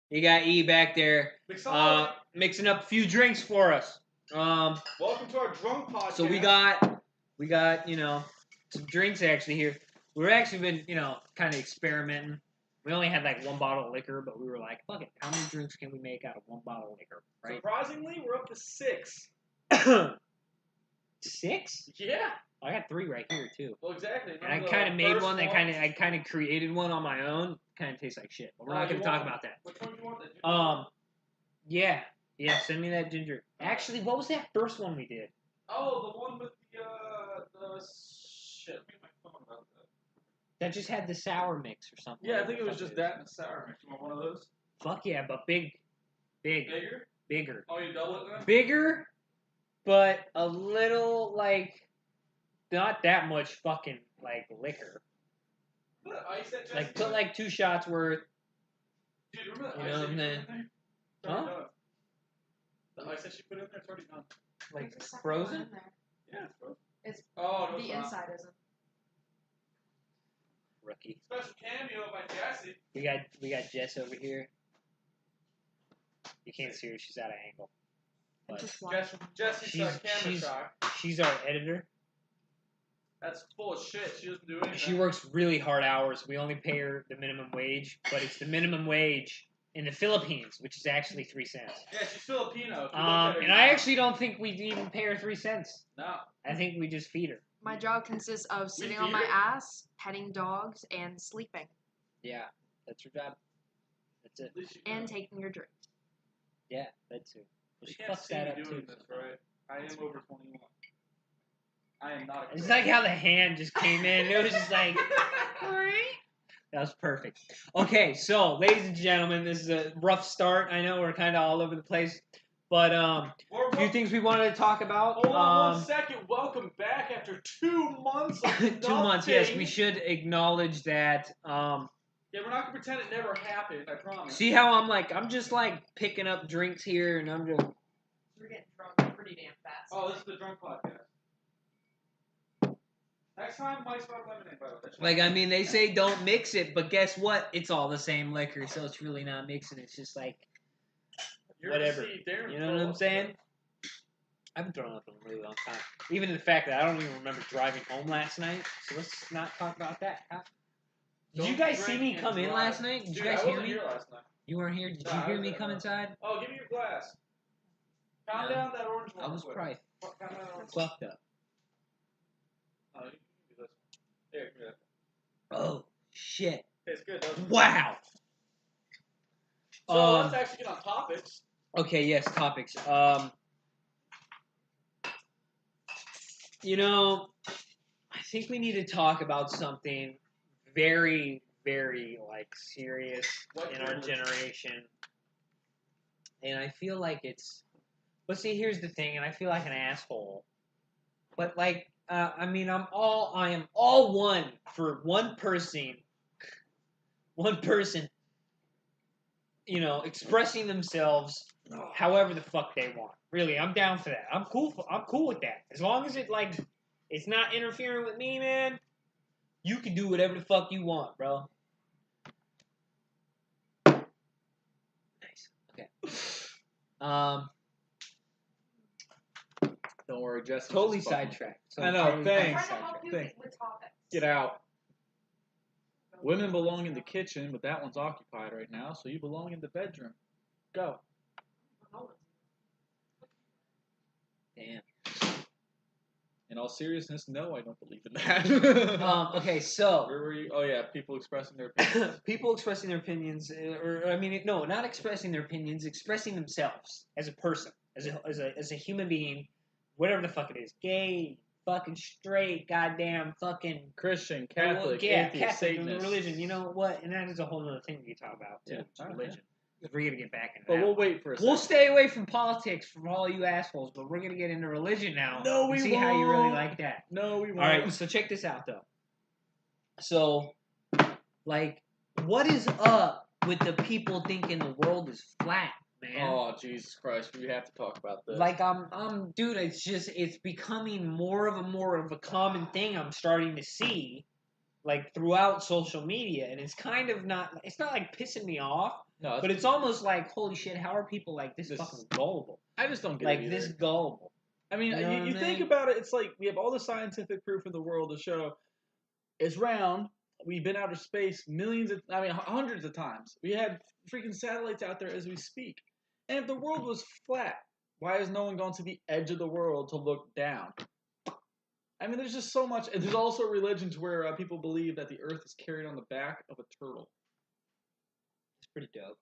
You got E back there, mixing up a few drinks for us. Welcome to our drunk podcast. So we got some drinks actually here. We've actually been kind of experimenting. We only had like one bottle of liquor, but we were like, fuck it, how many drinks can we make out of one bottle of liquor? Right? Surprisingly, we're up to 6. 6? Yeah. I got 3 right here too. Well, exactly. And I kind of made one. I kind of created one on my own. Kind of tastes like shit, but we're not going to talk about that. Which one do you want? Yeah. Send me that ginger. Actually, what was that first one we did? Oh, the one with the shit. What am I talking about that? That just had the sour mix or something. Yeah, I think it was just that and sour mix. You want one of those? Fuck yeah, but big. Bigger. Oh, you double it then? Bigger, but a little like not that much fucking like liquor. What ice that like put like 2 shots worth. Dude, remember the ice that you put in there? Huh? The ice that she put in there, it's already done. Like frozen? Yeah, it's frozen. It's no, the inside isn't. Rookie. Special cameo by Jessie. We got Jess over here. You can't see her; she's at an angle. But Jessie's our camera shy. She's our editor. That's full of shit. She doesn't do anything. She works really hard hours. We only pay her the minimum wage, but it's the minimum wage in the Philippines, which is actually 3 cents. Yeah, she's Filipino. And I actually don't think we even pay her 3 cents. No. I think we just feed her. My job consists of sitting on my ass, petting dogs, and sleeping. Yeah, that's your job. That's it. And taking your drinks. Yeah, that's it. You can't see me doing this, right? I am over 21. I am not a It's like how the hand just came in. It was just like... That was perfect. Okay, so, ladies and gentlemen, this is a rough start. I know we're kind of all over the place. But a few things we wanted to talk about. Hold on 1 second. Welcome back after 2 months of 2 months, yes. We should acknowledge that. Yeah, we're not going to pretend it never happened, I promise. See how I'm just like picking up drinks here and I'm just... We're getting drunk pretty damn fast. Oh, this is the drunk podcast. Next time, Mike's about lemonade, by the way. Like, I mean, they say don't mix it, but guess what? It's all the same liquor, so it's really not mixing. It's just like... whatever. You know what I'm saying? I haven't thrown up in a really long time. Even the fact that I don't even remember driving home last night. So let's not talk about that. Did you guys see me come in last night? Did you guys hear me? I wasn't here last night. You weren't here? Did you hear me come inside? Oh, give me your glass. Pound down that orange one. I was probably fucked up. Oh, you can do this one. Here, give me that. Oh, shit. It's good, doesn't it? Wow. So let's actually get on topics. Okay, yes, topics. I think we need to talk about something very, very, like, serious in our generation. And I feel like it's... But see, here's the thing, and I feel like an asshole. But, like, I am all one for one person, expressing themselves however the fuck they want. Really, I'm down for that. I'm cool with that. As long as it's not interfering with me, man, you can do whatever the fuck you want, bro. Nice. Okay. Don't worry, Jess. Totally sidetracked. I know, thanks. I'm trying to help you with topics. Get out. Women belong in the kitchen, but that one's occupied right now, so you belong in the bedroom. Go. Damn. In all seriousness, no, I don't believe in that. Okay, so... Where were you? Oh, yeah, people expressing their opinions. People expressing their opinions, no, not expressing their opinions, expressing themselves as a person, as a human being, whatever the fuck it is. Gay, fucking straight, goddamn, fucking... Christian, Catholic, atheist, Catholic, Satanist. Religion, you know what? And that is a whole other thing we can talk about, too. Yeah, religion. Because we're going to get back into that. But we'll wait for a second. We'll stay away from politics from all you assholes, but we're going to get into religion now. No, we won't. See how you really like that. No, we won't. All right, so check this out, though. So, like, what is up with the people thinking the world is flat, man? Oh, Jesus Christ, we have to talk about this. Like, dude, it's becoming more of a common thing I'm starting to see, like, throughout social media, and it's kind of not, it's not, like, pissing me off, No, But it's almost like, holy shit, how are people like this This- fucking gullible? I just don't get Like it this either. gullible. I mean, You know what I you think mean? about it, it's like we have all the scientific proof in the world to show it's round. We've been out of space hundreds of times. We had freaking satellites out there as we speak. And if the world was flat, why has no one gone to the edge of the world to look down? I mean, there's just so much. And there's also religions where people believe that the Earth is carried on the back of a turtle. It's pretty dope.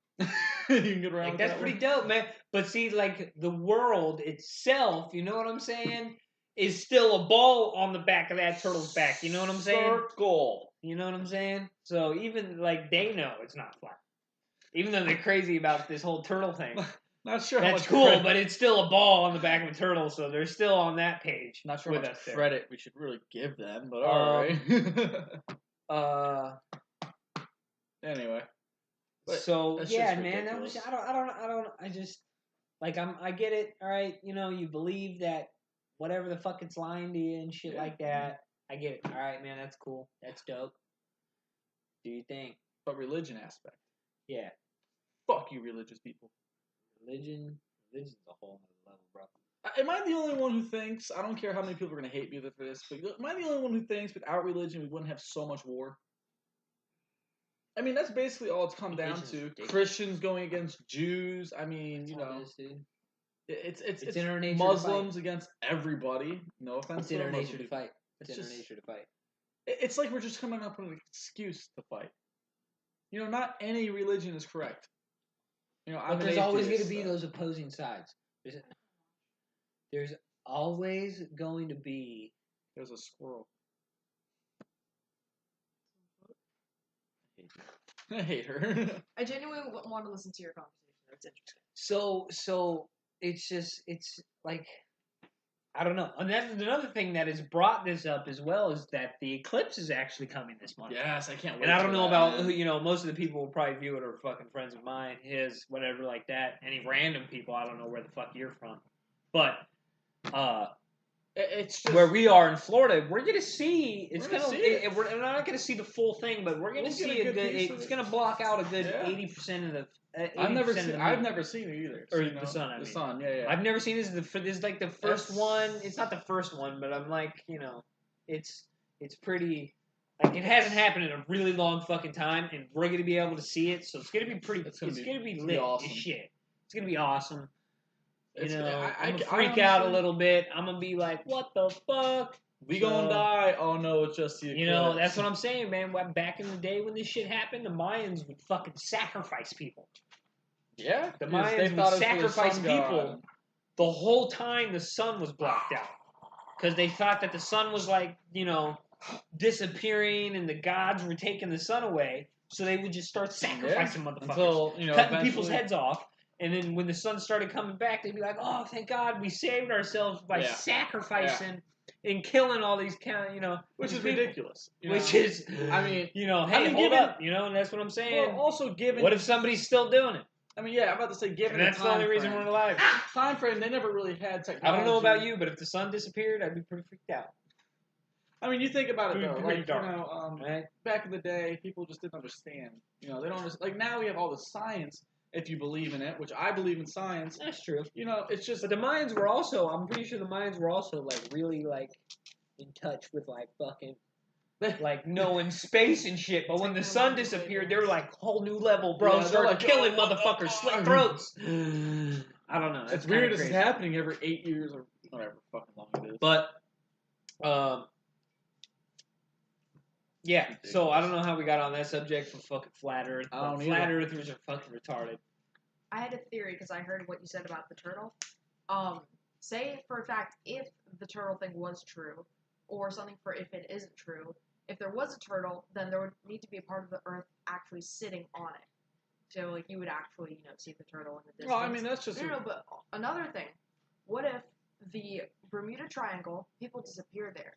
You can get around Like with that's that pretty one? dope, man. But see, like the world itself, you know what I'm saying, is still a ball on the back of that turtle's back. You know what I'm saying? Circle. You know what I'm saying? So even like they know it's not flat. Even though they're crazy about this whole turtle thing. Not sure how That's much cool, credit, but it's still a ball on the back of a turtle, so they're still on that page. not sure with how much us there. credit we should really give them, but alright. Anyway. But So that's yeah, just man, that was ridiculous. I just like I get it. All right, you know, you believe that whatever the fuck it's lying to you and shit Yeah. like that. I get it. All right, man, that's cool. That's dope. Do you think? But religion aspect. Yeah, Fuck you, religious people. religion's a whole other level, bro. Am I the only one who thinks, I don't care how many people are going to hate me for this, but am I the only one who thinks without religion we wouldn't have so much war? I mean, that's basically all it's come down Religion's to. ridiculous. Christians going against Jews. I mean, That's you all know, it is, dude. it's in our nature Muslims against everybody. No offense It's to in the our Muslim nature to people. fight. It's It's in our just- nature to fight. It's like we're just coming up with an excuse to fight. You know, not any religion is correct. You know, But I'm there's an always going to atheist, be so- those opposing sides. There's always going to be. There's a squirrel. I hate her. I genuinely want to listen to your conversation. That's interesting. So it's like I don't know. And that's another thing that has brought this up as well is that the eclipse is actually coming this month. Yes, I can't wait. And I don't for know that, about man. who, you know, most of the people will probably view it are fucking friends of mine, his, whatever like that. Any random people, I don't know where the fuck you're from. But It's just where we are in Florida, we're gonna see. It's We're gonna gonna. see it. We're not gonna see the full thing, but we're gonna We'll get see a a good good. piece of It's it. gonna block out a good Yeah. 80% of the. 80% I've never of seen. the I've moon. never seen it either. Or you the know? sun, I The mean. sun. Yeah. I've never seen this. This is like the first That's- one. It's not the first one, but I'm like, you know, it's pretty. Like it hasn't happened in a really long fucking time, and we're gonna be able to see it. So it's gonna be pretty. It's gonna be lit awesome. as shit. It's gonna be awesome. You It's- know, I- I'm gonna I freak out a honestly- little bit. I'm gonna be like, what the fuck? We So- gonna die? Oh no, it's just the eclipse. You know, that's what I'm saying, man. Back in the day when this shit happened, the Mayans would fucking sacrifice people. Yeah, The because Mayans they would thought it was for the sacrifice sun people god. the whole time the sun was blocked out. Because they thought that the sun was like, you know, disappearing and the gods were taking the sun away. So they would just start sacrificing motherfuckers. Until, you know, cutting people's eventually- heads off. And then when the sun started coming back, they'd be like, oh, thank God we saved ourselves by Yeah. sacrificing and killing all these you know. Which these is people. ridiculous. you Which know? is, I mean, you know, hey, hold given- up, you know, and that's what I'm saying. well, also given. What if somebody's still doing it? I mean, yeah, I'm about to say given. And that's the only reason we're alive. Time frame. They never really had technology. I don't know about you, but if the sun disappeared, I'd be pretty freaked out. I mean, you think about it Pretty- though. pretty Like dark. you know, Right? back in the day, people just didn't understand. You know, they don't understand. Like now we have all the science, if you believe in it, which I believe in science. That's true. You know, it's just But the Mayans were also, I'm pretty sure the Mayans were also, like, really, like, in touch with, like, fucking, like, knowing space and shit. But when the sun disappeared, they were like, whole new level, bro. Yeah, they're Start like, killing "Oh, motherfuckers, slit throats. I don't know. it's That's weird. kinda This is crazy. happening every 8 years or whatever fucking long it is. But, yeah, so I don't know how we got on that subject from fucking flat Earth. I But don't flat either. Earthers are fucking retarded. I had a theory because I heard what you said about the turtle. Say for a fact if the turtle thing was true, or something for if it isn't true. If there was a turtle, then there would need to be a part of the Earth actually sitting on it. So like you would actually, you know, see the turtle in the distance. Well, I mean that's just No, but another thing. What if the Bermuda Triangle, people disappear there?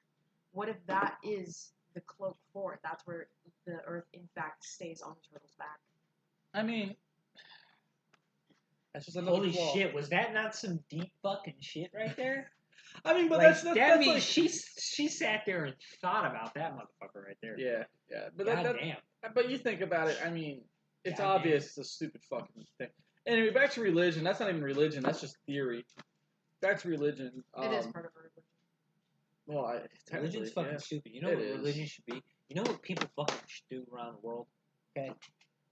What if that is the cloak for it? That's where the Earth, in fact, stays on the turtle's back. I mean, that's just another Holy flaw. shit, was that not some deep fucking shit right there? I mean, but Like, that's that means like, she sat there and thought about that motherfucker right there. yeah, yeah. But God that, damn. but you think about it. I mean, It's Goddamn. obvious it's a stupid fucking thing. Anyway, back to religion. That's not even religion. That's just theory. Back to religion. It is part of a religion. Well, Religion's fucking stupid. You know what religion should be? You know what people fucking should do around the world? Okay?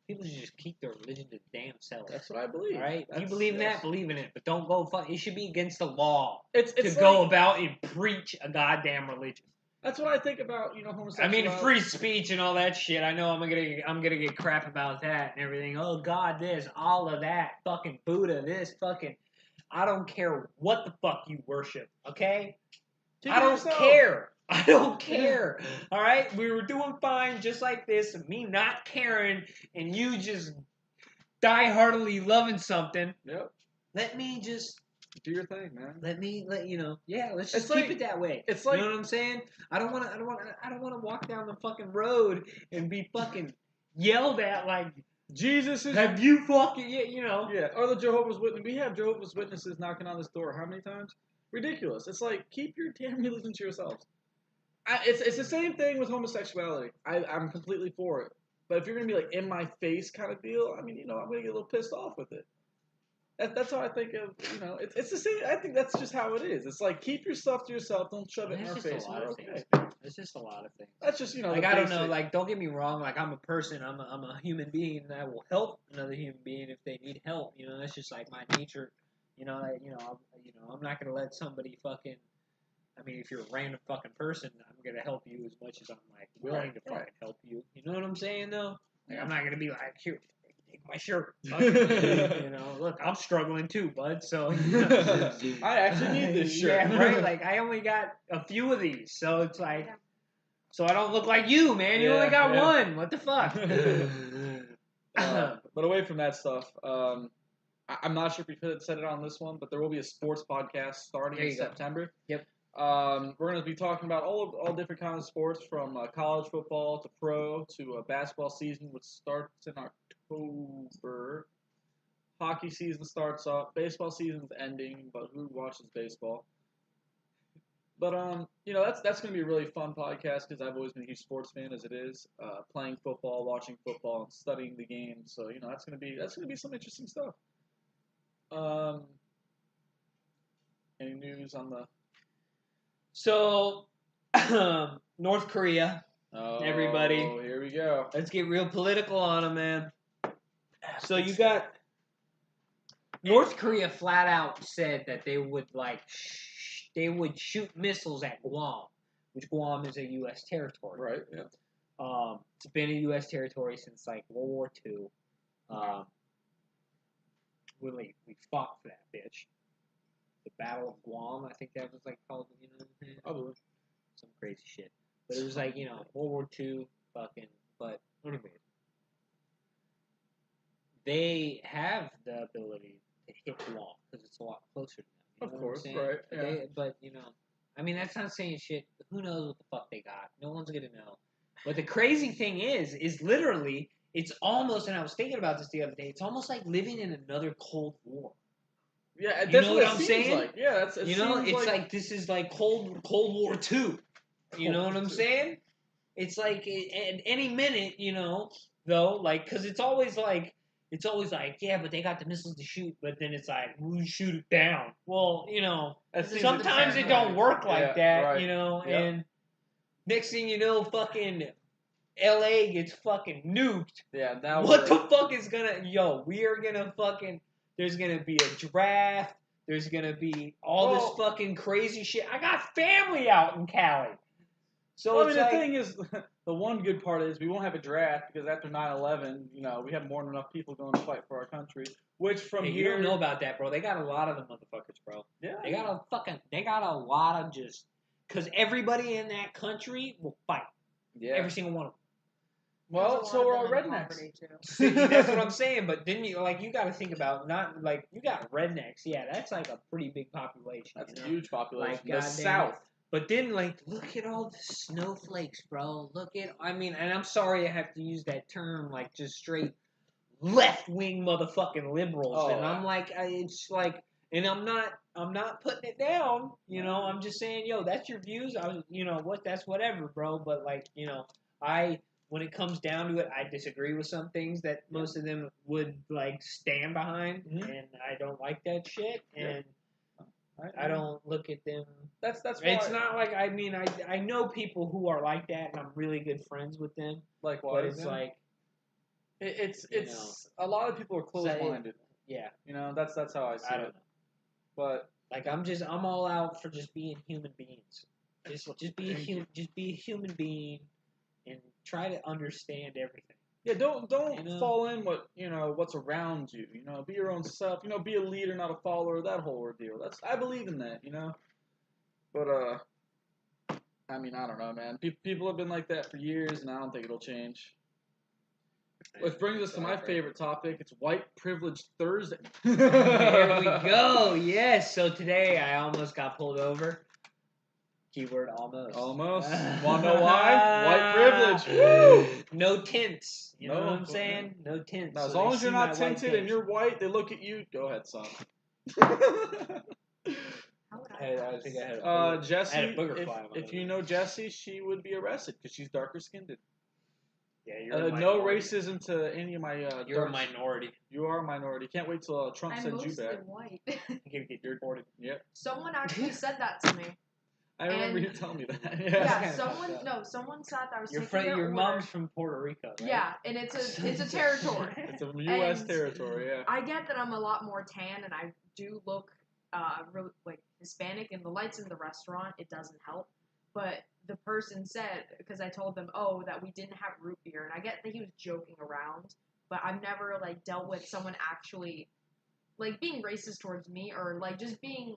People should just keep their religion to the damn self. That's what I believe. All right? You believe in that? Believe in it. But don't go fuck. It should be against the law It's to go about and preach a goddamn religion. That's what I think about, homosexuality. I mean, free speech and all that shit. I know I'm gonna get crap about that and everything. Oh God, this, all of that, fucking Buddha, this, fucking. I don't care what the fuck you worship. Okay? I don't care. I don't care. All right? We were doing fine just like this. Me not caring and you just die-heartedly loving something. Yep. Let me just do your thing, man. Let's just keep it that way. It's like, you know what I'm saying? I don't want to walk down the fucking road and be fucking yelled at like Jesus is. Have you fucking Yeah. Or the Jehovah's Witnesses. We have Jehovah's Witnesses knocking on this door. How many times? Ridiculous. It's like, keep your damn religion to yourselves. It's the same thing with homosexuality. I'm completely for it. But if you're gonna be like in my face kind of deal, I mean, I'm gonna get a little pissed off with it. That's how I think of, it's the same. I think that's just how it is. It's like, keep your stuff to yourself. Don't shove it in our face. It's just a lot of things. That's just, like, I don't know. Like, don't get me wrong. Like, I'm a person. I'm a human being, and I will help another human being if they need help. That's just like my nature. I'm not gonna let somebody fucking. I mean, if you're a random fucking person, I'm gonna help you as much as I'm like willing to fucking help you. You know what I'm saying, though? Like, I'm not gonna be like, here, take my shirt. Look, I'm struggling too, bud. So I actually need this shirt. Yeah, right. Like, I only got a few of these, so it's like, so I don't look like you, man. You only got one. What the fuck? But away from that stuff, I'm not sure if we could said it on this one, but there will be a sports podcast starting in September. Yep. We're going to be talking about all different kinds of sports, from college football to pro to basketball season, which starts in October. Hockey season starts up. Baseball season's ending, but who watches baseball? But that's going to be a really fun podcast because I've always been a huge sports fan as it is, playing football, watching football, and studying the game. So that's going to be some interesting stuff. Any news on the? So, North Korea, everybody. Oh, here we go. Let's get real political on them, man. So you got North Korea flat out said that they would they would shoot missiles at Guam, which Guam is a U.S. territory. Right. Yeah. It's been a U.S. territory since like World War II. We fought for that bitch. The Battle of Guam, I think that was like called, Probably. Some crazy shit. But it was like, World War II fucking, but anyways. They have the ability to hit Guam because it's a lot closer to them. Of course, right. Yeah. But I mean, that's not saying shit. Who knows what the fuck they got? No one's gonna know. But the crazy thing is literally, it's almost, and I was thinking about this the other day, it's almost like living in another Cold War. Yeah, you know what I'm saying? Like. Yeah, it's like this is like Cold War II. You know what I'm saying? It's like at any minute, though, like, because it's always like, yeah, but they got the missiles to shoot, but then it's like, we shoot it down. Well, sometimes it don't work like that, right. And next thing you know, fucking LA gets fucking nuked. Yeah, now what the fuck is we are gonna fucking. There's going to be a draft. There's going to be all this fucking crazy shit. I got family out in Cali. So the thing is, the one good part is we won't have a draft because after 9/11, we have more than enough people going to fight for our country. Which from here, you don't know about that, bro. They got a lot of them motherfuckers, bro. Yeah. They got a lot of just, because everybody in that country will fight. Yeah. Every single one of them. Well, so are all rednecks. See, that's what I'm saying. But then you got to think about you got rednecks. Yeah, that's like a pretty big population. That's a huge population. Like, the South. But then look at all the snowflakes, bro. And I'm sorry I have to use that term, like just straight left wing motherfucking liberals. Oh, and I'm like, it's like, and I'm not putting it down. I'm just saying, that's your views. That's whatever, bro. But when it comes down to it, I disagree with some things that most of them would like stand behind, and I don't like that shit. And I don't look at them. That's why. It's not like I know people who are like that, and I'm really good friends with them. Likewise, But it's like it's a lot of people are closed-minded. Yeah, that's how I see I don't it. know. But like I'm all out for just being human beings. Just be a human being, and try to understand everything. Yeah, don't fall in what's around you. Be your own self. Be a leader, not a follower. That whole ordeal. I believe in that. But I don't know, man. People have been like that for years, and I don't think it'll change. Which brings us to my favorite topic. It's White Privilege Thursday. There we go. Yes. So today I almost got pulled over. Keyword almost. Almost. Want to know why? White privilege. No tints. You know what I'm saying? No tints. Now, as so long as you're not tinted and you're white, they look at you. Go ahead, son. How would I think I had Jessie. I had a booger fly on my If you know Jessie, she would be arrested because she's darker skinned. Yeah, you're a no minority. racism to any of my. You're a minority. You are a minority. Can't wait till Trump sends you back. I'm mostly white. You're gonna get deported. Yep. Someone actually said that to me. I remember you telling me that. Yeah, someone said that I was taking your mom's from Puerto Rico, right? Yeah, and it's a territory. It's a U.S. territory, yeah. I get that I'm a lot more tan, and I do look really like Hispanic, and the lights in the restaurant, it doesn't help. But the person said, because I told them, that we didn't have root beer, and I get that he was joking around, but I've never like dealt with someone actually like being racist towards me or like just being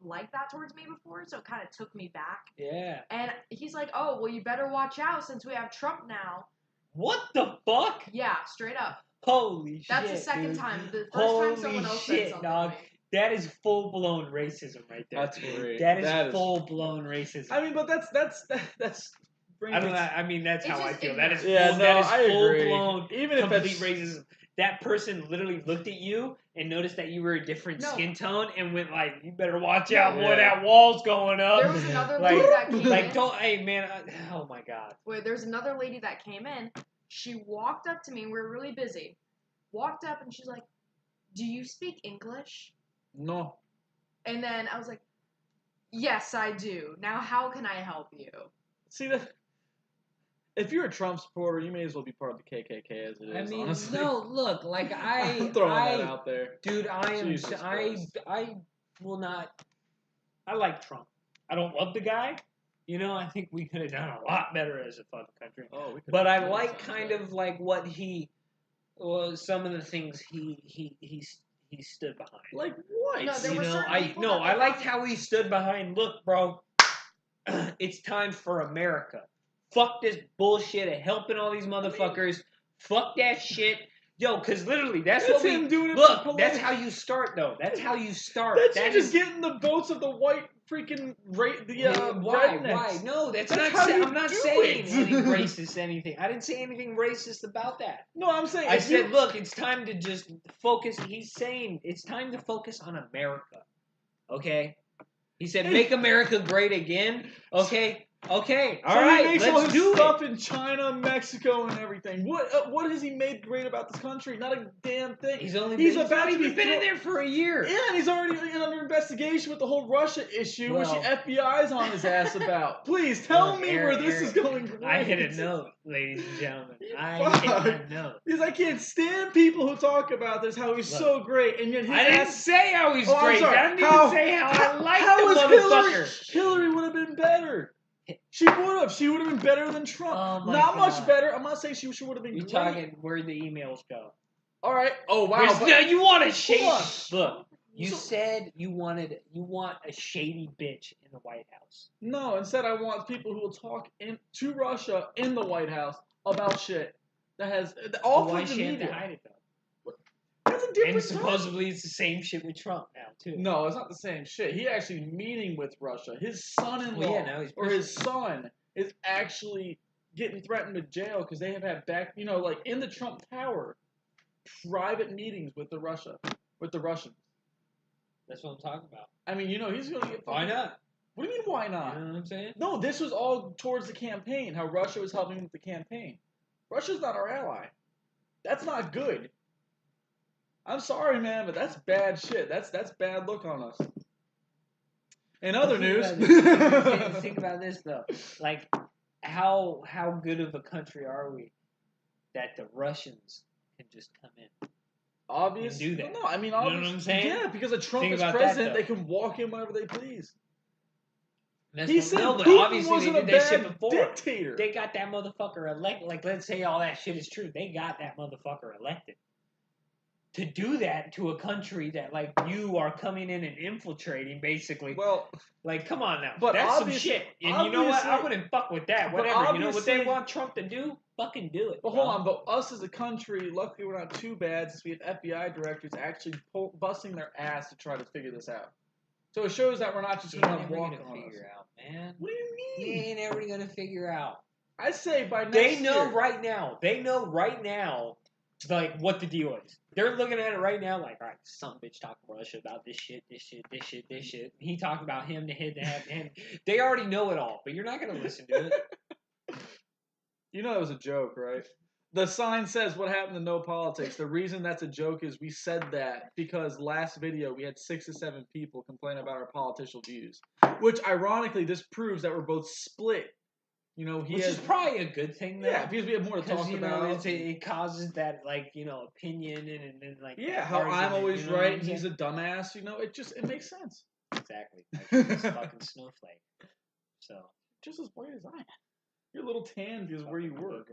like that towards me before, so it kind of took me back. Yeah. And he's like, "Oh, well, you better watch out since we have Trump now." What the fuck? Yeah, straight up. Holy shit. That's the second dude. time. The first Holy time someone else shit, said something dog. to me. That is full blown racism right there. That's great. That is full blown racism. I mean, but that's. I don't know. I mean, that's how I feel. That is full blown, even if complete racism. That person literally looked at you and noticed that you were a different skin tone and went like, "You better watch out, boy. That wall's going up." There was another lady that came in. Hey man, oh my god. Wait, there's another lady that came in. She walked up to me. We were really busy. Walked up and she's like, "Do you speak English?" No. And then I was like, "Yes, I do. Now, how can I help you?" See that. If you're a Trump supporter, you may as well be part of the KKK as it is. I mean, honestly. no, look, like I'm throwing that out there, dude. I will not. I like Trump. I don't love the guy. I think we could have done a lot better as a fucking country. But I like kind of like what some of the things he stood behind. Like what? No, there were certain people I liked how he stood behind. Look, bro, it's time for America. Fuck this bullshit of helping all these motherfuckers. Fuck that shit. Yo, because literally, that's what we... Look, that's how you start, though. That's how you start. That's you just getting the votes of the white freaking... Why? No, that's not... I'm not saying anything racist, anything. I didn't say anything racist about that. No, I'm saying... I said, look, it's time to just focus... He's saying it's time to focus on America. Okay? He said, make America great again. Okay? Okay, all right, he makes let's all his do stuff in China, Mexico, and everything. What has he made great about this country? Not a damn thing. He's not even been in there for a year. Yeah, and he's already under investigation with the whole Russia issue, which the FBI's on his ass about. Please tell me where this is going great. I hit a note, ladies and gentlemen. I hit a note. Because I can't stand people who talk about this, how he's so great, and yet his I didn't say how he's great. I didn't even say how I like the motherfucker. Hillary would have been better. She would have been better than Trump. Oh not much better. I'm not saying she would have been great. You're talking where the emails go. All right. Oh wow. You want a shady... Look, you said you want a shady bitch in the White House. No, instead I want people who will talk to Russia in the White House about shit that has all kinds of media. To hide it though. That's a different. And supposedly it's the same shit with Trump now too. No, it's not the same shit. He actually meeting with Russia. His son-in-law his son is actually getting threatened with jail because they have had like in the Trump Tower, private meetings with the Russians. That's what I'm talking about. I mean, he's going to get. Why not? What do you mean? Why not? You know what I'm saying? No, this was all towards the campaign. How Russia was helping with the campaign. Russia's not our ally. That's not good. I'm sorry, man, but that's bad shit. That's bad look on us. In other news, think about this though. Like, how good of a country are we that the Russians can just come in? Obviously, do that. No, I mean, you know what I'm saying? Yeah, because if Trump Think is about president, that, they can walk in whenever they please. He said no, but Putin obviously wasn't they a did that shit bad before. dictator. They got that motherfucker elected. Like, let's say all that shit is true. They got that motherfucker elected. To do that to a country that, like, you are coming in and infiltrating, basically. Well, like, come on now. But that's some shit. And you know what? I wouldn't fuck with that. Whatever. You know what they want Trump to do? Fucking do it. But hold on. But us as a country, luckily we're not too bad since we have FBI directors actually busting their ass to try to figure this out. So it shows that we're not just going to walk on figure out, man. What do you mean? You ain't ever going to figure out. I say by next They know year. right now. They know right now, like, what the deal is. They're looking at it right now like, all right, some bitch talking to Russia about this shit. He talked about him to him. They already know it all, but you're not going to listen to it. You know it was a joke, right? The sign says, what happened to no politics? The reason that's a joke is we said that because last video we had 6 to 7 people complain about our political views. Which, ironically, this proves that we're both split. You know, which is probably a good thing, though. Yeah, because we have more to talk about. It causes that, like, you know, opinion and like. Yeah, how I'm always right and he's a dumbass. You know, it makes sense. Exactly. Like, he's a fucking snowflake. So. Just as white as I am. You're a little tan because where you work.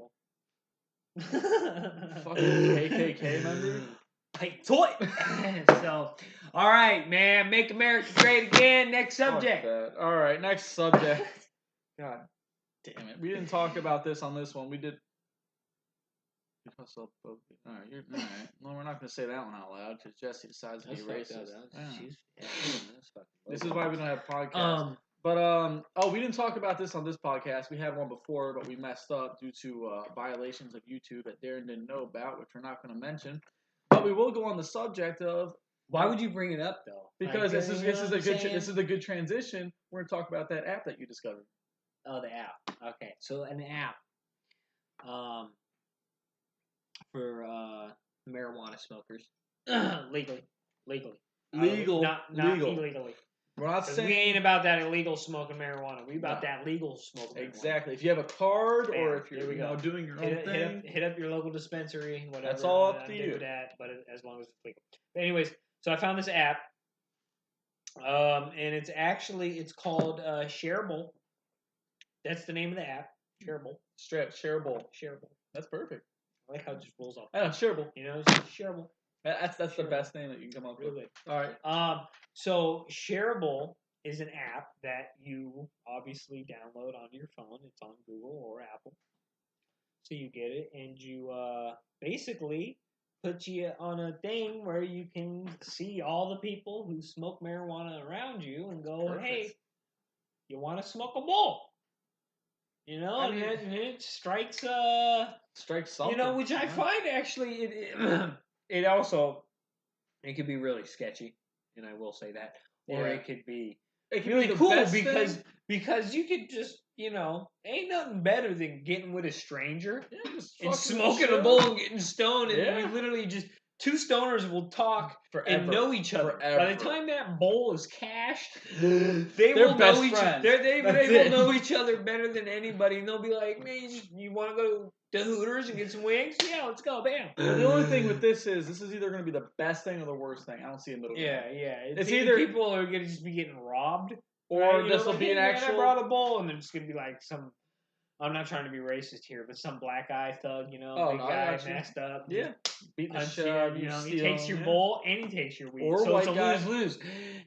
Fucking KKK member. Hey, toy. So, all right, man. Make America great again. Next subject. All right, next subject. God damn it. We didn't talk about this on this one. We did. All right. Well, we're not going to say that one out loud because Jesse decides to be racist. This is why we don't have podcasts. But we didn't talk about this on this podcast. We had one before, but we messed up due to violations of YouTube that Darren didn't know about, which we're not going to mention. But we will go on the subject of. Why would you bring it up though? Because this is a good transition. We're going to talk about that app that you discovered. Oh, the app. Okay, so an app, for marijuana smokers, legally, not illegally. We're not saying we ain't about that illegal smoking marijuana. We about that legal smoking. Exactly. If you have a card or if you're doing your own thing, hit up your local dispensary. Whatever. That's all up to you. But as long as it's legal. But anyways, so I found this app, and it's called Shareable. That's the name of the app. Shareable. Shareable. That's perfect. I like how it just rolls off. I know, Shareable. You know, it's Shareable. That's the best name that you can come up with. Really. All right. So Shareable is an app that you obviously download on your phone. It's on Google or Apple. So you get it, and you basically put you on a thing where you can see all the people who smoke marijuana around you and go, perfect. Hey, you want to smoke a bowl? You know, and it strikes something. You know, which I find actually it also could be really sketchy, and I will say that, or it could be really cool because you could just, you know, ain't nothing better than getting with a stranger and smoking a bowl and getting stoned, and you literally just. 2 stoners will talk forever, and know each other. Forever. By the time that bowl is cashed, they will know each other. They will know each other better than anybody. And they'll be like, "Man, you want to go to Hooters and get some wings? Yeah, let's go, bam." The only thing with this is either going to be the best thing or the worst thing. I don't see a middle ground. Yeah. It's either people are going to just be getting robbed, or this will be an actual. I brought a bowl, and it's going to be like some. I'm not trying to be racist here, but some black guy thug, you know, big guy messed up. Yeah. Beating the shit out of you. He takes your bowl and he takes your weed. Or so white it's a guy. lose-lose.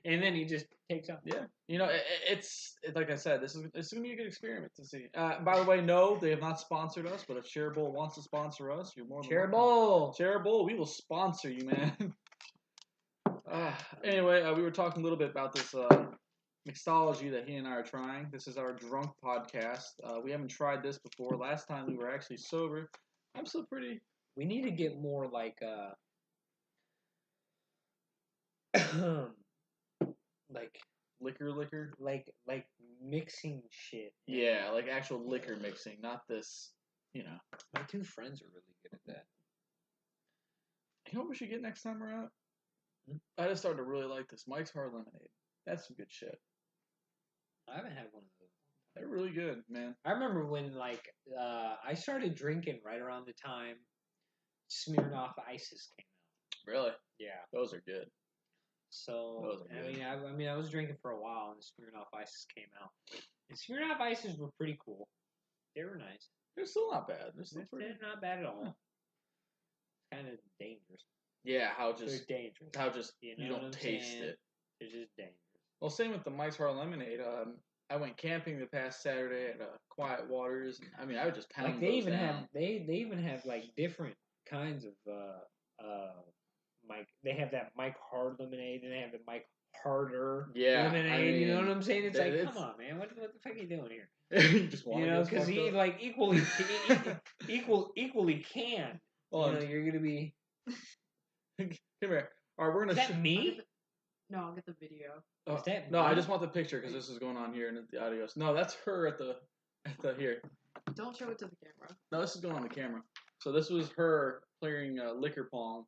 And then he just takes out. Yeah. You know, it's like I said, this is going to be a good experiment to see. By the way, no, they have not sponsored us, but if Shareable wants to sponsor us, you're more than welcome. Shareable, we will sponsor you, man. Anyway, we were talking a little bit about this mixology that he and I are trying. This is our drunk podcast. We haven't tried this before. Last time we were actually sober. I'm still pretty. We need to get more like like liquor, like mixing shit. Yeah, like actual liquor mixing, not this you know. My two friends are really good at that. You know what we should get next time we're out? I just started to really like this Mike's Hard Lemonade. That's some good shit. I haven't had one of those. They're really good, man. I remember when I started drinking right around the time Smirnoff Ices came out. Really? Yeah. Those are good. So Those are good. I mean I was drinking for a while and the Smirnoff Ices came out. And Smirnoff Ices were pretty cool. They were nice. They're still not bad. They're still pretty. They're not bad at all. Kind of dangerous. Yeah, They're dangerous. how just You you, know what don't I'm taste saying? it. They're just dangerous. Well, same with the Mike's Hard Lemonade. I went camping the past Saturday at Quiet Waters. And, I mean, I would just pound Like they those even down. have they even have like different kinds of Mike. They have that Mike Hard lemonade, and they have the Mike Harder lemonade. I mean, you know what I'm saying? It's like, it's- come on, man, what the fuck are you doing here? you just want You to know, get because fucked he up. like equally can. Well, you know, you're gonna be. Come here. All right, we're gonna. Is that me? No, I'll get the video. Is that No, I me? just want the picture because this is going on here and the audios. No, that's her at the here. Don't show it to the camera. No, this is going on the camera. So this was her playing liquor pong.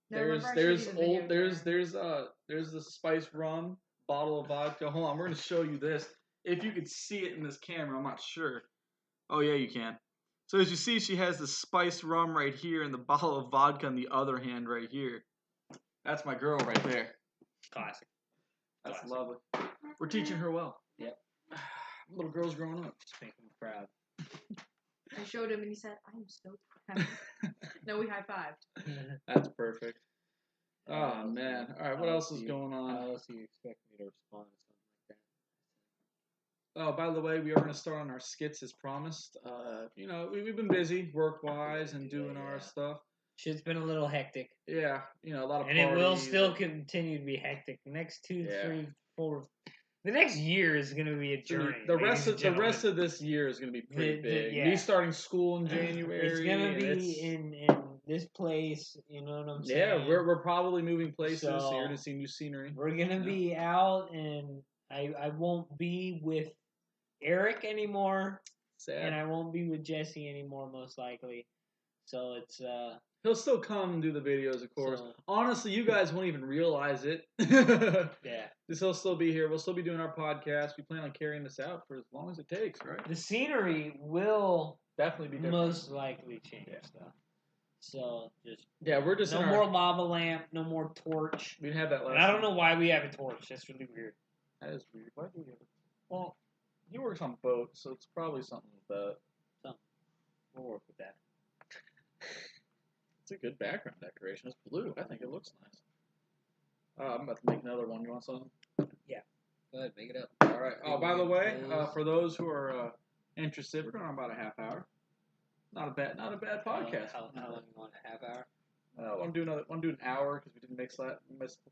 No, There's remember I showed you the video, there's the spice rum bottle of vodka. Hold on, we're gonna show you this. If you could see it in this camera, I'm not sure. Oh yeah, you can. So as you see, she has the spice rum right here and the bottle of vodka in the other hand right here. That's my girl right there. Classic. That's Classic. lovely. We're teaching her well. Yep. Little girl's growing up. Just making me proud. I showed him and he said, "I'm so proud." No, we high fived. That's perfect. Oh man. All right, what else is going on? How else do you expect me to respond to something like that? Oh, by the way, we are going to start on our skits as promised. You know, we've been busy work-wise and doing our stuff. Shit's been a little hectic. Yeah, you know, a lot of And it will parties still continue to be hectic. The next 2, 3, 4. The next year is going to be a journey. The rest of this year is going to be pretty big. yeah. Me starting school in January. It's going to be in this place. You know what I'm saying? Yeah, we're probably moving places, so So, you're going to see new scenery. We're going to be out, and I won't be with Eric anymore. Sad. And I won't be with Jesse anymore, most likely. So it's He'll still come and do the videos, of course. So- Honestly, you guys won't even realize it. yeah. He'll still be here. We'll still be doing our podcast. We plan on carrying this out for as long as it takes, right? The scenery will Definitely be different. most likely change stuff. So just we're just no in more lava lamp, no more torch. We had that last. And I don't know why we have a torch. That's really weird. That is weird. Why do we have it? Well, he works on boats, so it's probably something with that. We'll work with that. It's a good background decoration. It's blue. I think it looks nice. I'm about to make another one. You want something? Yeah. Go ahead, make it up. All right. Oh, by the way, for those who are interested, we're going on about a half hour. Not a bad podcast. How long you want? A half hour? I want to do an hour because we didn't mix a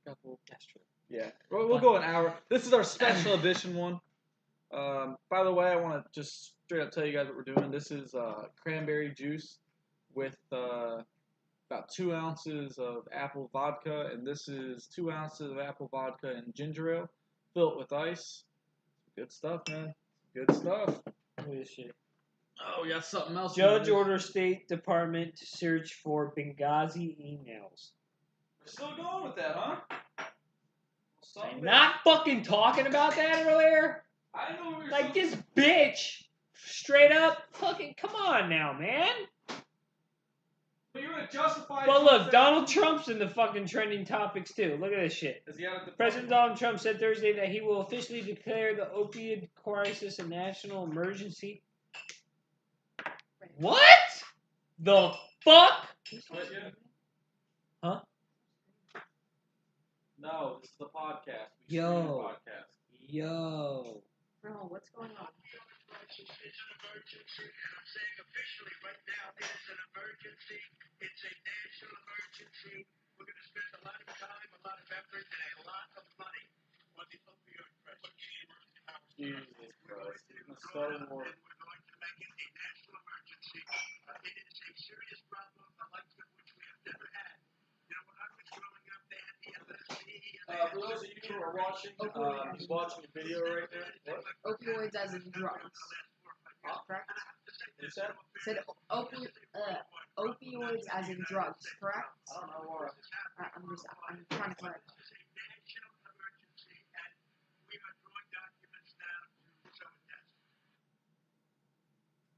couple. That's true. Yeah, we'll go an hour. This is our special edition one. By the way, I want to just straight up tell you guys what we're doing. This is cranberry juice with about 2 ounces of apple vodka, and this is 2 ounces of apple vodka and ginger ale, filled with ice. Good stuff, man. Good stuff. Look at this shit. Oh, we got something else. Judge order State Department to search for Benghazi emails. We're still going with that, huh? I'm not fucking talking about that earlier. I know what you're Like this bitch, straight up, fucking come on now, man. But you're gonna justify. Well, look, Donald Trump's in the fucking trending topics too. Look at this shit. Is he out of the President Donald Trump said Thursday that he will officially declare the opioid crisis a national emergency. What? The fuck? Huh? No, this is the podcast. We Yo. stream a podcast. Yo. Bro, what's going on? It's an emergency, and I'm saying officially right now, it is an emergency. It's a national emergency. We're going to spend a lot of time, a lot of effort, and a lot of money on the opioid crisis. Jesus Christ. And we're going to make it a national emergency. It is a serious problem, the likes of which we have never had. You know, when I was growing up, they had the LSD. For those of you who are watching, he's watching a video right now. What? Opioids as in drugs. Correct? What's that? Said opioids as in drugs, correct? I don't know why. I'm trying to clarify. It's a national emergency, and we are drawing documents now to show it yes.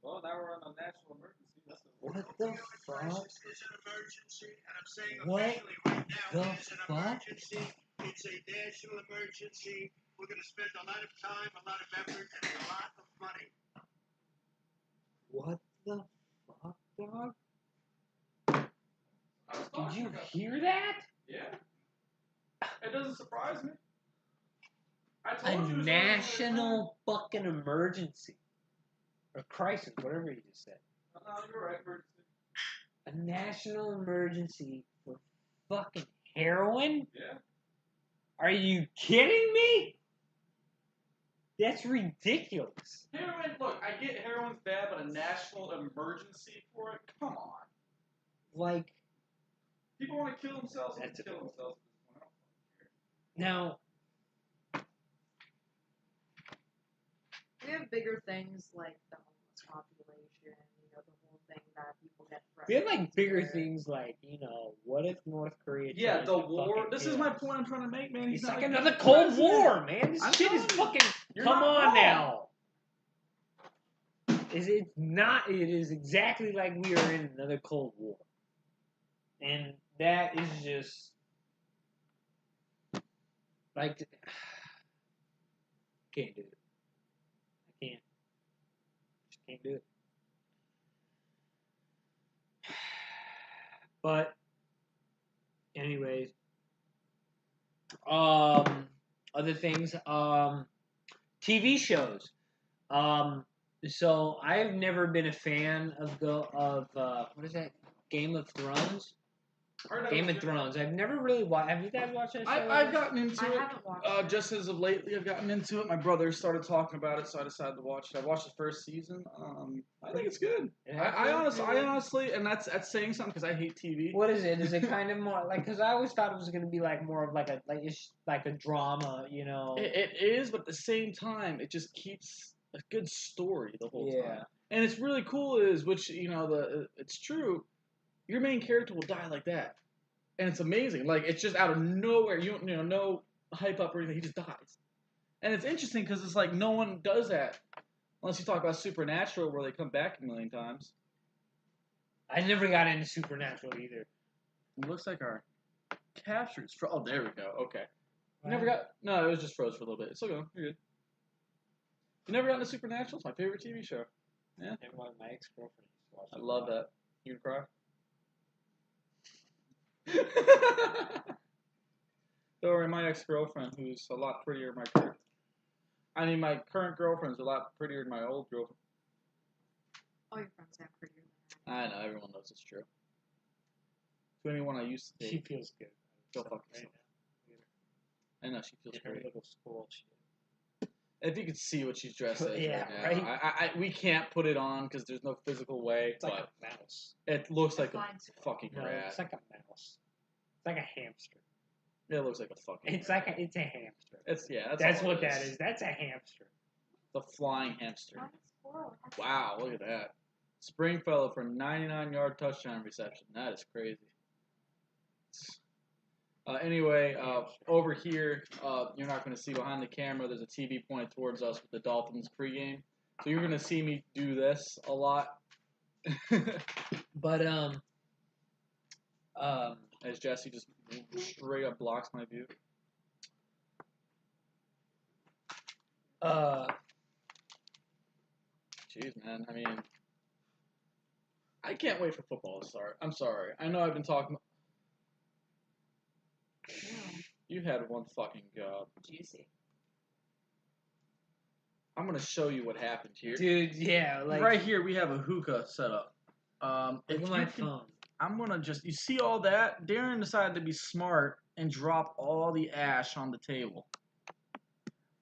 Well, now we're on a national emergency. That's What the Opioid fuck? crisis is an emergency, and I'm saying What officially right now the it is an fuck? emergency. It's a national emergency. We're going to spend a lot of time, a lot of effort, and a lot of money. What the fuck, dog? Did you hear that? Yeah. It doesn't surprise me. I A told you it was only national fucking emergency. Or crisis, whatever you just said. No, you're right, emergency. A national emergency for fucking heroin? Yeah. Are you kidding me? That's ridiculous. Heroin, look, I get heroin's bad, but a national emergency for it? Come on. Like, People want to kill themselves, they That's kill themselves at this point. now, We have bigger things like the homeless population, the whole thing that people get we have like frustrated bigger with. things like, what if North Korea Yeah, tries the to war. fucking This kill is my us? point I'm trying to make, man. It's not like a another good Cold president. War, man. This I'm shit is telling you, fucking. you're Come not on wrong. now. It's not. It is exactly like we are in another Cold War, and that is just like can't do it. I can't. Just can't do it. But, anyways, other things, TV shows. So I've never been a fan of what is that? Game of Thrones. Game of Thrones. I've never really watched. Have you guys watched that show? I've gotten into I it. haven't watched it. Just as of lately, I've gotten into it. My brother started talking about it, so I decided to watch it. I watched the first season. I think it's good. I honestly, and that's saying something because I hate TV. What is it? Is it kind of more like? Because I always thought it was going to be like more of like a drama, It is, but at the same time, it just keeps a good story the whole time. And it's really cool it's true. Your main character will die like that, and it's amazing. Like it's just out of nowhere. No hype up or anything. He just dies, and it's interesting because it's like no one does that unless you talk about Supernatural, where they come back a million times. I never got into Supernatural either. It looks like our captures. Oh, there we go. Okay. You never got. No, it was just froze for a little bit. It's still going. You're good. You never got into Supernatural? It's my favorite TV show. Yeah. And my ex-girlfriend used to watch I it. love that. You gonna cry? Don't worry, my ex-girlfriend, who's a lot prettier than my current girlfriend's a lot prettier than my old girlfriend. All your friends have prettier than I know, everyone knows it's true. To anyone I used to She date, feels good. go fuck Right yourself. now. I know she feels In her great. little school shit. If you could see what she's dressed as Yeah, right now, right. we can't put it on because there's no physical way, It's like but a mouse. it looks like a Fine. fucking No, rat. it's like a mouse. It's like a hamster. It looks like a fucking It's rat. it's a hamster. That's all what it that is. That's a hamster. The flying hamster. Mine's squirrel. Wow, look at that. Springfellow for 99-yard touchdown reception. That is crazy. Anyway, over here, you're not going to see behind the camera. There's a TV pointed towards us with the Dolphins pregame. So you're going to see me do this a lot. But as Jesse just straight up blocks my view. Jeez, man. I mean, I can't wait for football to start. I'm sorry. I know I've been talking. You had one fucking go. Juicy. I'm gonna show you what happened here, dude, yeah, like right here we have a hookah set up. Look at my phone. I'm gonna you see all that? Darren decided to be smart and drop all the ash on the table.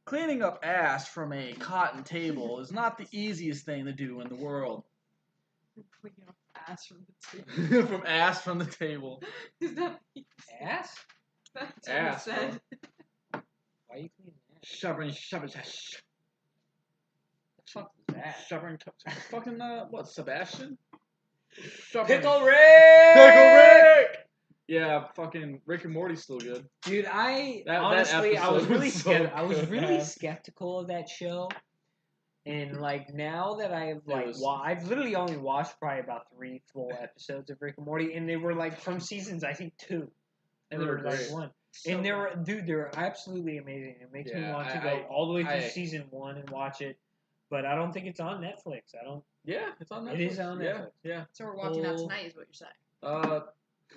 Cleaning up ash from a cotton table is not the easiest thing to do in the world. Cleaning up ass from the table. From ass from the table. Is that Ass? That's Ass, what he said. Why are you cleaning that? Shoving. The fuck is that? Stubborn. Fucking what? Sebastian. Stubborn. Pickle Rick. Pickle Rick. Yeah, fucking Rick and Morty's still good. Dude, That honestly, I was episode really was so I was good, really man. skeptical of that show, and like now that I've was- I've literally only watched probably about 3 full episodes of Rick and Morty, and they were like from seasons I think 2, And they were or, great. like 1, So and they're absolutely amazing. It makes me Yeah, want to I- go all the way through I- season 1 and watch it, but I don't think it's on Netflix. I don't. Yeah, it's on Netflix. It is on Netflix. Yeah. So we're watching that Oh. tonight, is what you're saying.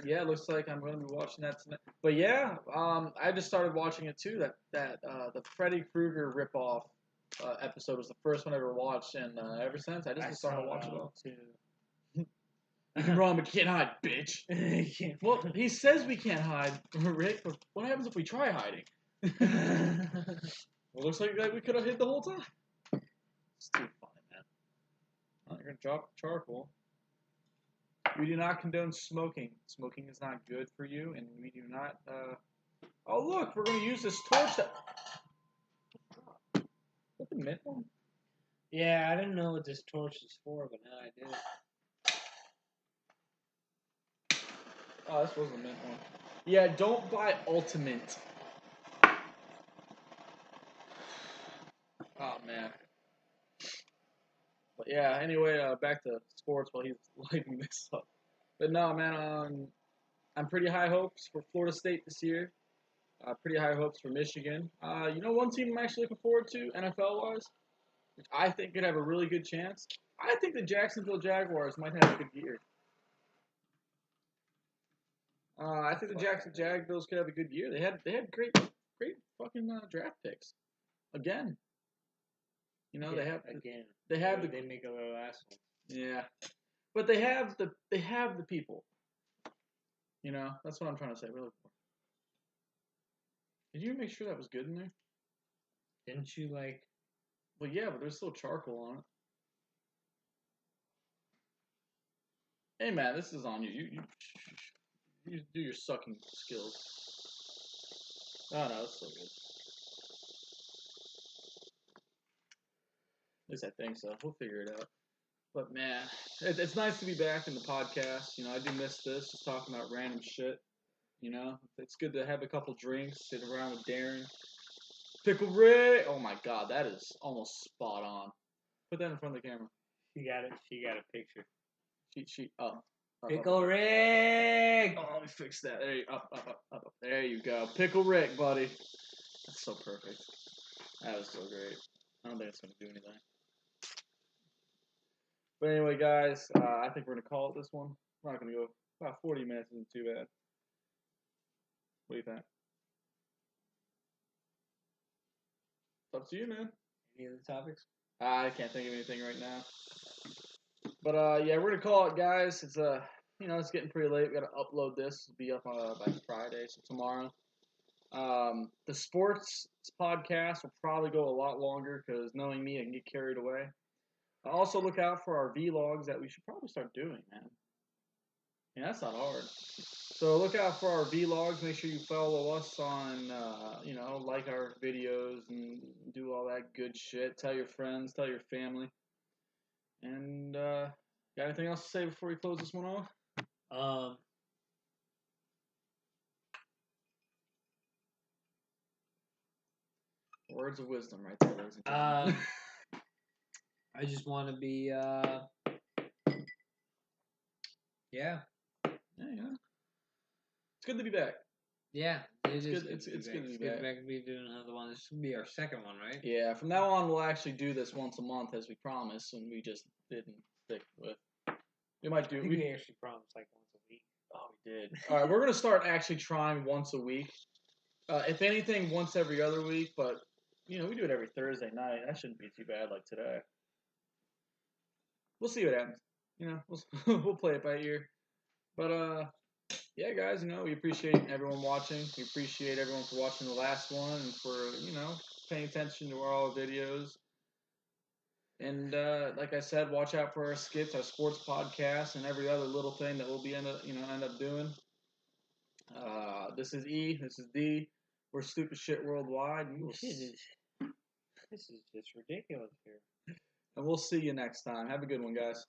Yeah, it looks like I'm going to be watching that tonight. But yeah, I just started watching it too. That the Freddy Krueger ripoff episode was the first one I ever watched, and ever since I just started watching it all. Too. You can run, but you can't hide, bitch. Yeah. Well, he says we can't hide, Rick. But what happens if we try hiding? Well, looks like we could have hid the whole time. It's too funny, man. Oh, you're gonna drop charcoal. We do not condone smoking. Smoking is not good for you, and we do not. Oh, look, we're gonna use this torch. Is that the mint one? Yeah, I didn't know what this torch is for, but now I do. Oh, this was the mint one. Yeah, don't buy ultimate. Oh man. But yeah, anyway, back to sports while he's lighting this up. But no, man, I'm pretty high hopes for Florida State this year. Pretty high hopes for Michigan. You know, one team I'm actually looking forward to, NFL-wise, which I think could have a really good chance. I think the Jacksonville Jaguars might have a good year. I think the Jackson Jaguars could have a good year. They had great fucking draft picks. Again. You know, Yeah, they have the they make a little last one. yeah. But they have the people. You know, that's what I'm trying to say. Really. Did you make sure that was good in there? Didn't you like? Well, yeah, but there's still charcoal on it. Hey, man, this is on you. You do your sucking skills. Oh no, it's so good. At least I think so. We'll figure it out. But man, it's nice to be back in the podcast. You know, I do miss this, just talking about random shit. You know, it's good to have a couple drinks, sit around with Darren. Pickle Rick! Oh my god, that is almost spot on. Put that in front of the camera. She got it. She got a picture. Up. Pickle Rick. Oh, let me fix that. There you up. There you go. Pickle Rick, buddy. That's so perfect. That was so great. I don't think it's gonna do anything. But anyway, guys, I think we're gonna call it this one. We're not gonna go about 40 minutes. Isn't too bad. What do you think? It's up to you, man. Any other topics? I can't think of anything right now. But yeah, we're gonna call it, guys. It's you know, it's getting pretty late. We gotta upload this. It'll be up by Friday, so tomorrow. The sports podcast will probably go a lot longer because knowing me, I can get carried away. Also, look out for our vlogs that we should probably start doing, man. Yeah, that's not hard. So look out for our vlogs. Make sure you follow us on, you know, like our videos and do all that good shit. Tell your friends, tell your family. And got anything else to say before we close this one off? Words of wisdom, right there, ladies and gentlemen. I just want to be. Yeah. Yeah. It's good to be back. Yeah, It's good to be back. to be doing another one. This will be our second one, right? Yeah, from now on, we'll actually do this once a month as we promised, and we just didn't stick with. We might do. We actually promised like once a week. Oh, we did. All right, we're gonna start actually trying once a week. If anything, once every other week. But you know, we do it every Thursday night. That shouldn't be too bad. Like today. We'll see what happens. You know, we'll play it by ear. But yeah, guys, you know, we appreciate everyone watching. We appreciate everyone for watching the last one and for, you know, paying attention to all our videos. And like I said, watch out for our skits, our sports podcast, and every other little thing that we'll be end up doing. This is E. This is D. We're Stupid Shit Worldwide. This is just ridiculous here. and we'll see you next time. Have a good one, guys.